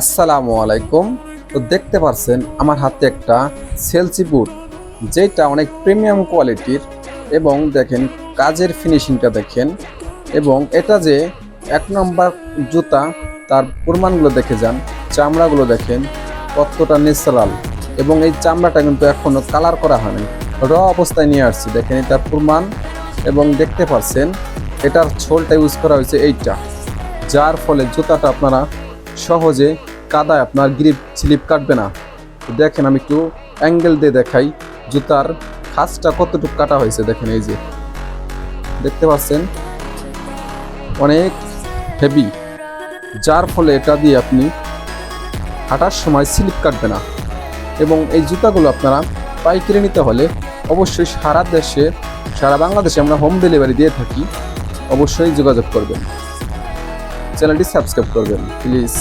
আসসালামু আলাইকুম। তো দেখতে পাচ্ছেন আমার হাতে একটা সেলসি বুট, যেটা অনেক প্রিমিয়াম কোয়ালিটির। এবং দেখেন কাজের ফিনিশিংটা দেখেন, এবং এটা যে 1 নম্বর জুতা, তার প্রমাণগুলো দেখে যান। চামড়াগুলো দেখেন কতটা ন্যাচারাল, এবং এই চামড়াটা কিন্তু এখনো কালার করা হয়নি, র অবস্থায় নিয়ে আসছি। দেখেন এটার প্রমাণ। এবং দেখতে পাচ্ছেন এটার ছোলটা ইউজ করা হয়েছে এইটা, যার ফলে জুতাটা আপনারা সহজে কাদায় আপনার গ্রিপ স্লিপ কাটবে না। তো দেখেন আমি একটু অ্যাঙ্গেল দিয়ে দেখাই জুতার খাঁজটা কতটুকু কাটা হয়েছে। দেখেন এই যে দেখতে পাচ্ছেন অনেক হেভি, যার ফলে এটা দিয়ে আপনি হাঁটার সময় স্লিপ কাটবে না। এবং এই জুতাগুলো আপনারা পাইকারি নিতে হলে অবশ্যই সারা দেশে, সারা বাংলাদেশে আমরা হোম ডেলিভারি দিয়ে থাকি। অবশ্যই যোগাযোগ করবেন, চ্যানেলটি সাবস্ক্রাইব করবেন প্লিজ।